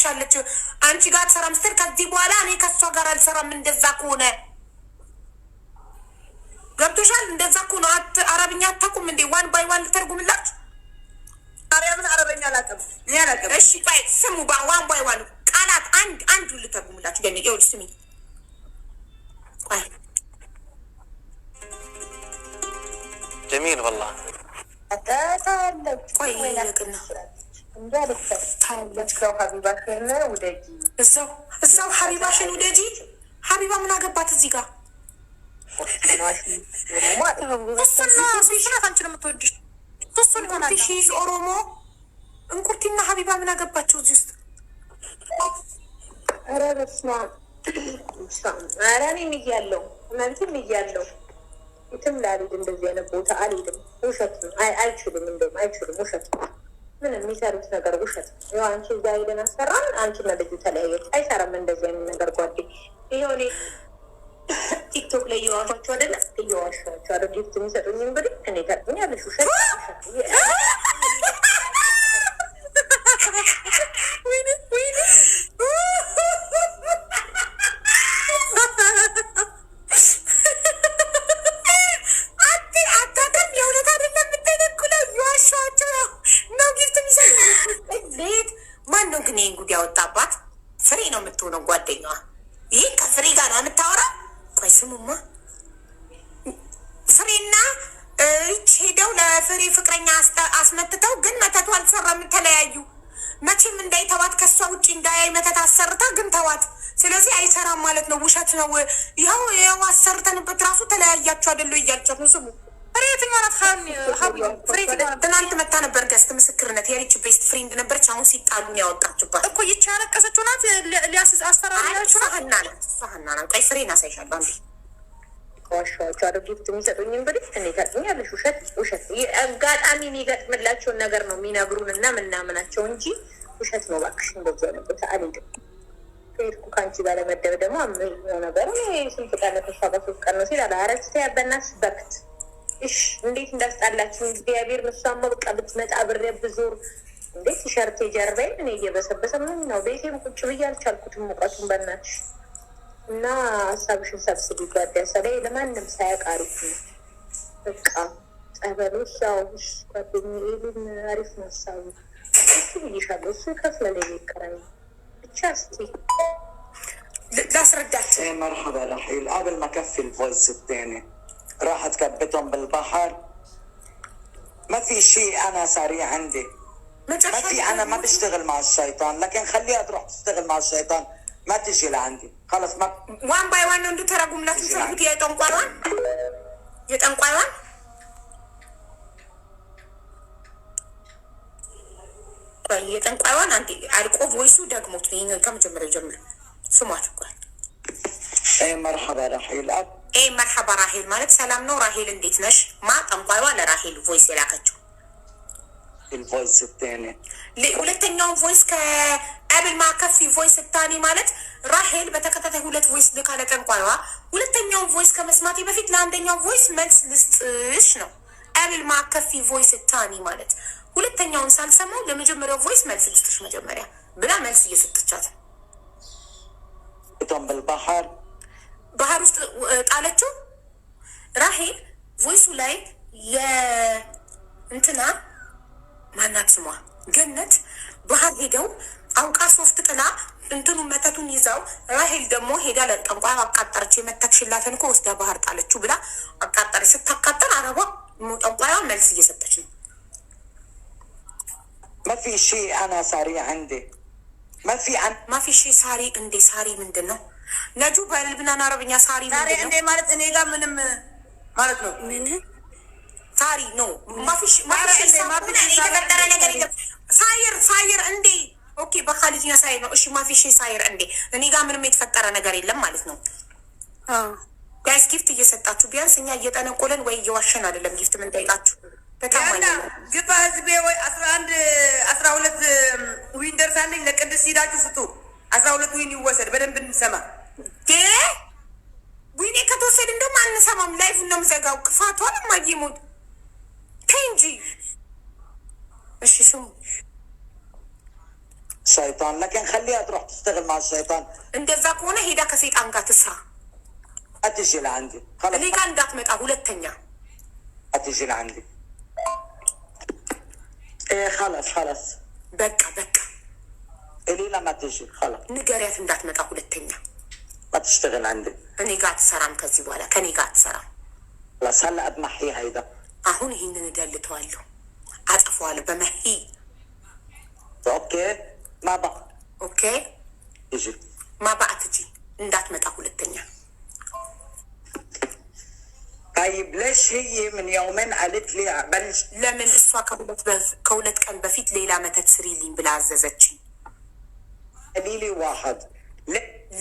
ትሰራብሻለች። አንቺ ጋር ትሰራም ስትል ከዚህ በኋላ እኔ ከሷ ጋር አልሰራም። እንደዛ ከሆነ ገብቶሻል? እንደዛ ከሆነ አረብኛ አታውቁም እንዴ? ዋን ባይ ዋን ልተርጉምላችሁ። ማርያምን አረበኛ አላውቅም እኔ አላውቅም። እሺ ባይ ስሙ ዋን ባይ ዋን ቃላት አንድ ልተርጉምላችሁ። ገኒ ይኸውልሽ ስሚ جميل والله ቆይ ይለቅና እዛው ሀቢባሽን ውደጂ። ሀቢባ ምን አገባት እዚህ ጋር? ሺዝ ኦሮሞ እንቁርቲና ሀቢባ ምን አገባቸው እዚህ ውስጥ? ኧረ በስመ አብ ኧረ እኔም እያለሁ እናንተም እያለሁ የትም ላልሄድ እንደዚህ አይነት ቦታ አልሄድም። ውሸት ነው። አይችሉም፣ እንደውም አይችሉም። ውሸት ነው። ምን የሚሰሩት ነገር ውሸት ነው። ያው አንቺ እዛ ሄደን አሰራን፣ አንቺና ልጁ ተለያየች። አይሰራም እንደዚህ አይነት ነገር ጓዴ። ይኸው እኔ ቲክቶክ ላይ እየዋሿቸው አይደለ? እየዋሿቸው አደ ጊፍት የሚሰጡኝ እንግዲህ እኔ ታጥኛለሽ። ውሸት ጉድ ያወጣባት ፍሬ ነው የምትሆነው ጓደኛዋ። ይህ ከፍሬ ጋር ነው የምታወራ። ቆይ ስሙማ ፍሬና ሪች ሄደው ለፍሬ ፍቅረኛ አስመትተው ግን መተቱ አልሰራም፣ ተለያዩ። መቼም እንዳይተዋት ከሷ ውጭ እንዳያይ መተት አሰርታ ግን ተዋት። ስለዚህ አይሰራም ማለት ነው። ውሸት ነው። ይኸው አሰርተንበት ራሱ ተለያያችሁ አይደሉ እያልቻት ነው። ስሙ ትናንት መታ ነበር ገስት ምስክርነት የሪች ቤስት ፍሬንድ ነበረች። አሁን ሲጣሉን ያወጣችባት እኮ ይቻ ያለቀሰችው ናት። ሊያስዝ አስተራሪያችሁ ሀና ናት። ቆይ ፍሬን አሳይሻለሁ አንዴ። ከዋሻዎቹ አደ ጊፍት የሚሰጡኝ እንግዲህ እኔ ታጥኛለሽ። ውሸት አጋጣሚ የሚገጥምላቸውን ነገር ነው የሚነግሩን እና ምናምናቸው እንጂ ውሸት ነው። እባክሽ እንደዚህ አይነት ቦታ አልሄድም። ከሄድኩ ከአንቺ ጋር ለመደብ ደግሞ አመኛው ነገር ስንት ቀን ተስፋ በሶስት ቀን ነው ሲል አረስተ ያበናስ በክት እሽ እንዴት እንዳስጣላችሁ እግዚአብሔር መስዋዕት በቃ ብትመጣ ብሬ ብዙር እንዴት ቲሸርት ጀርባዬን እኔ እየበሰበሰ ምን ነው ቤቴም ቁጭ ብዬ አልቻልኩትም። ሙቀቱን በእናትሽ እና ሀሳብሽን ሰብስቢ ጓደኛ ላይ ለማንም ሳያቃሪፍ ነው በቃ ጸበሉ ሳውሽ ጓደኛዬ ልን አሪፍ ነው ሀሳቡ እሱ ብዬሻለሁ። እሱ ከፍለለኝ ይቀራል ብቻ እስቲ ላስረዳችሁ። مرحبا رحيل قبل ما كفي الفويس الثاني راح تكبتهم بالبحر. ما في شيء انا سريع عندي، ما في انا ما بشتغل مع الشيطان، لكن خليها تروح تشتغل مع الشيطان ما تجي لعندي خلص. ما وان باي وان انتو تراكم لا تفرقوا يتنقايوان የጠንቋይዋን አንዴ አልቆ ቮይሱ ደግሞት ነው ከመጀመሪያ ጀምሮ ስሟት እኮ مرحبا رحيل መርሐባ ራሄል ማለት ሰላም ነው ራሄል እንዴት ነሽ? ማ ጠንቋይዋ ለራሄል ቮይስ የላከችው الفويس الثاني ሁለተኛውን ቮይስ ከአብል ማከፊ ቮይስ ታኒ ማለት ራሄል በተከታታይ ሁለት ቮይስ ልካ ለጠንቋይዋ ሁለተኛውን ቮይስ ከመስማቴ በፊት ለአንደኛው ቮይስ መልስ ልስጥሽ ነው። አብል ማከፊ ቮይስ ታኒ ማለት ሁለተኛውን ሳልሰማው ለመጀመሪያው ቮይስ መልስ ልስጥሽ መጀመሪያ ብላ መልስ እየሰጠቻት كنتم بالبحر ባህር ውስጥ ጣለችው። ራሄል ቮይሱ ላይ የእንትና ማናት ስሟ ገነት ባህር ሄደው አውቃ ሶፍት ጥላ እንትኑ መተቱን ይዛው ራሄል ደግሞ ሄዳ ለጠንቋይ አቃጠረች። የመተትሽላትን እኮ ወስዳ ባህር ጣለችው ብላ አቃጠረች። ስታቃጠር አረቧ ጠንቋይዋ መልስ እየሰጠች ነው። ما في شيء انا سريع عندي ما في شيء ሳሪ እንዴ ሳሪ ምንድን ነው? ነጁ በልብናን አረብኛ ሳሪ እንዴ ማለት እኔ ጋር ምንም ማለት ነው። ምን ሳሪ ነው? ማፊሽ የተፈጠረ ነገር የለም። ሳይር እንዴ ኦኬ፣ በካሊትኛ ሳይር ነው። እሺ ማፊሽ ሳይር እንዴ እኔ ጋር ምንም የተፈጠረ ነገር የለም ማለት ነው። ጋይስ ጊፍት እየሰጣችሁ ቢያንስ እኛ እየጠነቆለን ወይ እየዋሸን አይደለም። ጊፍት ምን ጠይቃችሁ በታማኝ ግባ ህዝቤ ወይ 12 ዊን ደርሳለኝ ለቅድስት ሂዳችሁ ስጡ። 12 ዊን ይወሰድ በደንብ እንሰማ። ዊኔ ከተወሰድ እንደውም አንሰማም። ላይፉን ነው የምዘጋው። ክፋቷን ማይሞት እንጂ እሺ ስሙ الشيطان، لكن خليها تروح تشتغل مع الشيطان. እንደዛ ከሆነ ሄዳ ከሰይጣን ጋር ትስራ። أتجي لعندي خلص. እኔ ጋር እንዳትመጣ ሁለተኛ። أتجي لعندي. إيه خلص. በቃ إلي لما تجي خلص. ንገሪያት እንዳትመጣ ሁለተኛ። ما تشتغل عندي. እኔ ጋር አትሰራም ከዚህ በኋላ ከኔ ጋር አትሰራም። بس هلا أدمحي هيدا. አሁን ይህንን እደልተዋለሁ፣ አጥፈዋለሁ በመሂ። أوكي ما بقى. ኦኬ يجي. ما بقى تجي እንዳትመጣ ሁለተኛ። طيب ليش هي من يومين قالت لي بلش؟ ለምን እሷ ከሁለት ቀን በፊት ሌላ መተት ስሪልኝ ብላ አዘዘችኝ። قولي لي واحد.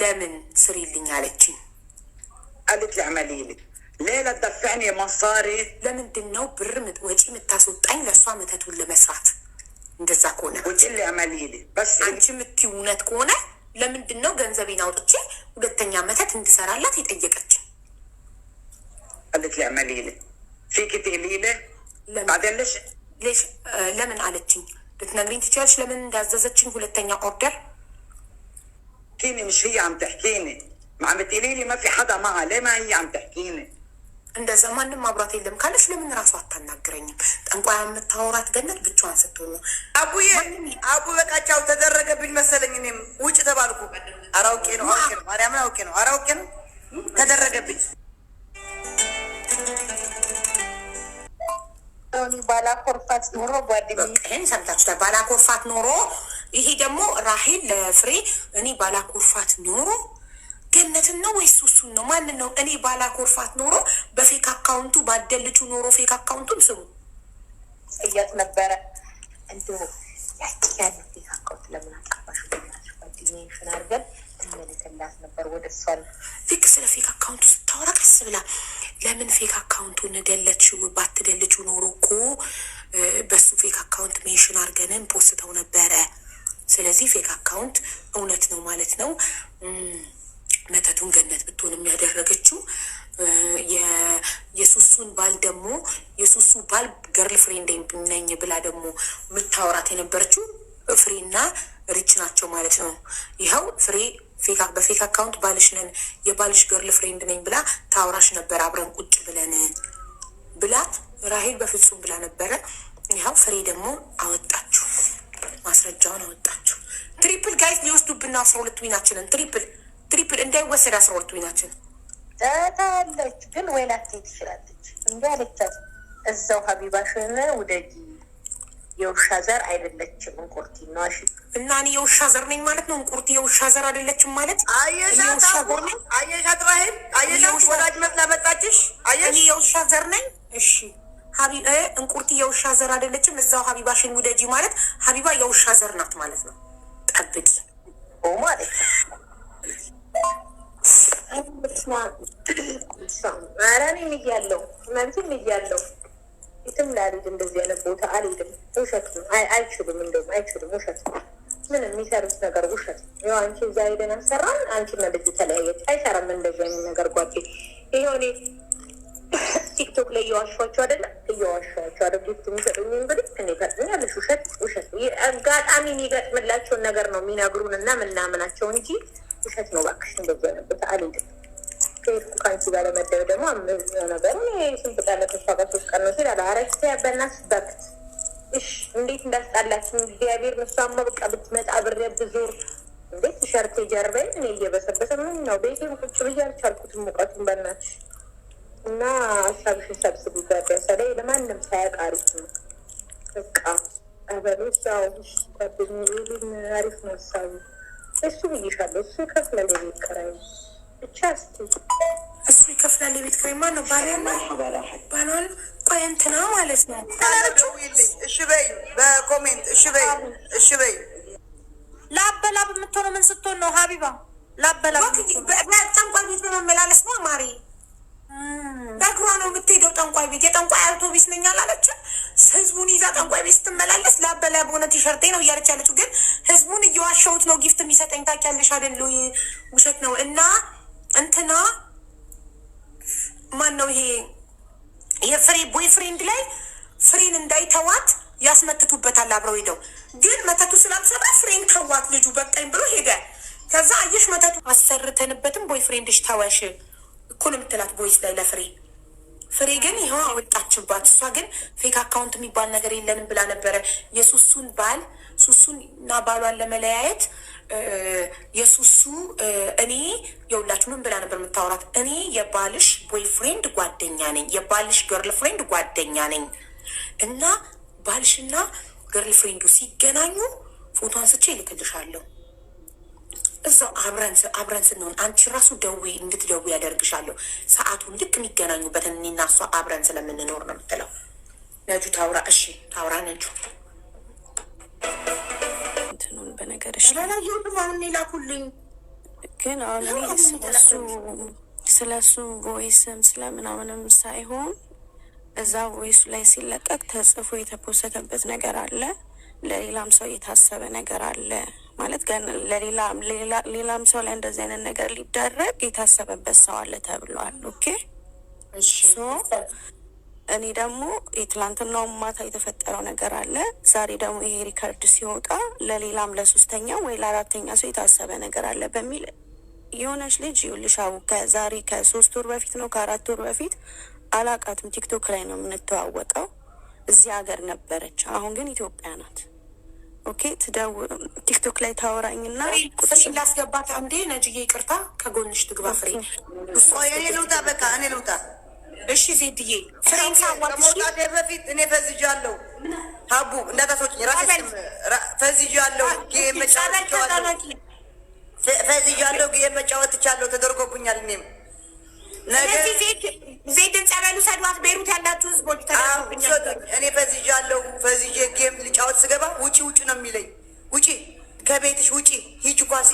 ለምን ስሪልኝ አለችኝ። قالت لي اعملي لي. ليلة تدفعني مصاري. ለምንድን ነው ብር ወጪ የምታስወጣኝ ለእሷ መተቱን ለመስራት? እንደዛ ከሆነ وتقول لي اعملي لي بس. አንቺ የምትይው እውነት ከሆነ ለምንድን ነው ገንዘቤን አውጥቼ ሁለተኛ መተት እንድሰራላት የጠየቀችኝ? قالت لي اعملي لي. فيك تقولي لي؟ بعدين ليش ለምን አለችኝ? ልትነግሪኝ ትችላለሽ ለምን እንዳዘዘችኝ ሁለተኛ ኦርደር? تحكيني مش هي عم تحكيني. ما عم بتقولي لي ما في حدا معها، ليه ما هي عم تحكيني؟ እንደዛ ማንም አብራት የለም ካለሽ ለምን ራሱ አታናግረኝም? ጠንቋይ የምታወራት ገነት ብቻዋን ስትሆን ነው። አቡ በቃቻው ተደረገብኝ መሰለኝ። እኔም ውጭ ተባልኩ። አራውቄ ነው ማርያምን አውቄ ነው ተደረገብኝ። ባላኮርፋት ኖሮ ይህን ሰምታችኋል። ባላኮርፋት ኖሮ ይሄ ደግሞ ራሄል ለፍሬ እኔ ባላኮርፋት ኖሮ ገነትን ነው ወይስ እሱን ነው? ማንን ነው? እኔ ባላኮርፋት ኖሮ በፌክ አካውንቱ ባደልቹ ኖሮ ፌክ አካውንቱን ስሙ እያት ነበረ እንዶ ያቺ ፌክ አካውንት ለምን አጣባሽ? ጓደኛሽን አድርገን እንመልከላት ነበር ወደ እሷን ፌክ ስለ ፌክ አካውንቱ ስታወራ ቀስ ብላ ለምን ፌክ አካውንቱን ደለችው? ባትደልችው ኖሮ እኮ በሱ ፌክ አካውንት ሜንሽን አድርገንን ፖስተው ነበረ። ስለዚህ ፌክ አካውንት እውነት ነው ማለት ነው። መተቱን ገነት ብትሆን የሚያደረገችው የሱሱን ባል ደግሞ የሱሱ ባል ገርል ፍሬንድ ነኝ ብላ ደግሞ የምታወራት የነበረችው ፍሬና ሪች ናቸው ማለት ነው። ይኸው ፍሬ በፌክ አካውንት ባልሽ ነን የባልሽ ገርል ፍሬንድ ነኝ ብላ ታወራሽ ነበር አብረን ቁጭ ብለን ብላት ራሄል በፍጹም ብላ ነበረ። ይኸው ፍሬ ደግሞ አወጣችሁ፣ ማስረጃውን አወጣችሁ። ትሪፕል ጋይዝ ሊወስዱብና 12 ዊናችንን ትሪፕል እንዳይወሰድ 12 ዊናችን ታታለች። ግን ወይና ትሄድ ትችላለች። እንዲ አለቻት እዛው ሀቢባሽን ውደጂ፣ የውሻ ዘር አይደለችም እንቁርቲ ነው። እሺ እና እኔ የውሻ ዘር ነኝ ማለት ነው። እንቁርቲ የውሻ ዘር አይደለችም ማለት አየሻት ራሄል አየሻት ወዳጅ መስላ መጣችሽ። እኔ የውሻ ዘር ነኝ። እሺ እንቁርቲ የውሻ ዘር አይደለችም። እዛው ሀቢባሽን ውደጂ ማለት ሀቢባ የውሻ ዘር ናት ማለት ነው። ጠብቂ ማለት አራኔም እያለው እናንተም እያለው የትም ላልሄድ እንደዚህ አይነት ቦታ አልሄድም። ውሸት ነው። አይችሉም፣ እንደውም አይችሉም። ውሸት ነው። ምን የሚሰሩት ነገር ውሸት ነው። ያው አንቺ እዛ ሄደን አሰራን፣ አንቺና ልጅ ተለያየች። አይሰራም እንደዚህ አይነት ነገር ጓዴ። ይኸው እኔ ቲክቶክ ላይ እየዋሸኋቸው አይደለም፣ እየዋሸኋቸው አይደል? ጊፍት የሚሰጡኝ እንግዲህ እኔ ገጥሞኛለሽ። ውሸት አጋጣሚ የሚገጥምላቸውን ነገር ነው የሚነግሩን እና ምናምናቸው እንጂ ውሸት ነው። እባክሽ እንደዚህ አይነት ቦታ አልሄድም። ከሄድኩ ከአንቺ ጋር ለመደብ ደግሞ ነገሩ ስንት ቀን ተስፋ ከሶስት ቀን ነው ሲል አረክተ ያበናስ በክት እሽ እንዴት እንዳስጣላችን እግዚአብሔር ምሳማ በቃ ብትመጣ ብሬ ብዙር እንዴት ቲሸርት ጀርበኝ እኔ እየበሰበሰ ምን ነው ቤቴም ቁጭ ብዬ አልቻልኩትም። ሙቀቱን በእናትሽ እና ሀሳብሽን ሰብስቢ ጋር ለማንም ሳያቃሪት ነው በቃ አበሉ ሳው ጓደኛዬ አሪፍ ነው ሀሳቡ። እሱ ብዬሻለሁ። እሱ ይከፍላል የቤት ኪራይ ብቻ። እስኪ እሱ ይከፍላል የቤት ኪራይ። ማን ነው? ባሏን ቆይ እንትና ማለት ነው። እሺ በይ በኮሜንት እሺ በይ ላበላብ የምትሆነው ምን ስትሆን ነው ሀቢባ? ላበላብ ጠንቋይ ቤት በመመላለስ ነው ማሪ። በእግሯ ነው የምትሄደው ጠንቋይ ቤት። የጠንቋይ አውቶቢስ ነኝ አላለችም? ህዝቡን ይዛ ጠንቋይ ቤት ስትመላለስ ላበላ በሆነ ቲሸርቴ ነው እያለች ያለችው። ግን ህዝቡን እየዋሸሁት ነው ጊፍት የሚሰጠኝ ታውቂያለሽ አይደል? ውሸት ነው። እና እንትና ማን ነው ይሄ የፍሬ ቦይ ፍሬንድ ላይ ፍሬን እንዳይተዋት ያስመትቱበታል። አብረው ሄደው ግን መተቱ ስላልሰራ ፍሬን ተዋት ልጁ በቃኝ ብሎ ሄደ። ከዛ አየሽ መተቱ አሰርተንበትም ቦይፍሬንድሽ ተወሽ እኮ ነው የምትላት ቦይስ ላይ ለፍሬ። ፍሬ ግን ይኸው አወጣችባት። እሷ ግን ፌክ አካውንት የሚባል ነገር የለንም ብላ ነበረ። የሱሱን ባል ሱሱን እና ባሏን ለመለያየት የሱሱ እኔ የሁላችሁ ምን ብላ ነበር የምታወራት? እኔ የባልሽ ቦይፍሬንድ ጓደኛ ነኝ፣ የባልሽ ገርል ፍሬንድ ጓደኛ ነኝ እና ባልሽና ገርል ፍሬንዱ ሲገናኙ ፎቶ አንስቼ ይልክልሻለሁ። እዛው አብረን ስንሆን አንቺ ራሱ እንድትደዊ ያደርግሻለሁ። ሰዓቱን ልክ የሚገናኙበትን እኔና እሷ አብረን ስለምንኖር ነው የምትለው። ነጁ ታውራ። እሺ ታውራ ነጁ። እንትኑን በነገርሽ አሁን ላኩልኝ። ግን አሁን ስለሱ ቮይስም ስለምናምንም ሳይሆን እዛ ቮይሱ ላይ ሲለቀቅ ተጽፎ የተፖሰተበት ነገር አለ። ለሌላም ሰው የታሰበ ነገር አለ ማለት ግን ሌላም ሰው ላይ እንደዚህ አይነት ነገር ሊደረግ የታሰበበት ሰው አለ ተብሏል። ኦኬ እኔ ደግሞ የትላንትናው ማታ የተፈጠረው ነገር አለ። ዛሬ ደግሞ ይሄ ሪከርድ ሲወጣ ለሌላም ለሶስተኛ ወይ ለአራተኛ ሰው የታሰበ ነገር አለ በሚል የሆነች ልጅ ይኸውልሻው ከዛሬ ከ3 ወር በፊት ነው ከ4 ወር በፊት አላቃትም። ቲክቶክ ላይ ነው የምንተዋወቀው። እዚህ ሀገር ነበረች፣ አሁን ግን ኢትዮጵያ ናት። ኦኬ ቲክቶክ ላይ ታወራኝና ፍሬ ላስገባት አንዴ። ነጅዬ ይቅርታ ከጎንሽ ትግባ ፍሬ። እኔ ልውጣ በቃ እኔ ልውጣ። እሺ ዜድዬ ፍሬን ከመውጣቴ በፊት እኔ ፈዝጃለሁ። ሀቡ እንዳታስወጪኝ ራሴ ፈዝጃለሁ። ጌም መጫወት ቻለሁ ተደርጎብኛል። እኔም ዜድን ጸበሉ ሰዷት። ቤሩት ያላችሁ ህዝቦች ተደርጎብኛል። እኔ ፈዝጃለሁ። ፈዝጄ ጌም ልጫወት ስገባ ውጪ ነው የሚለኝ። ውጪ ከቤትሽ ውጪ ሂጅ ኳስ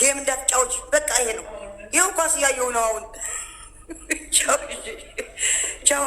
ጌም እንዳትጫወች በቃ ይሄ ነው። ይኸው ኳስ እያየሁ ነው አሁን። ቻው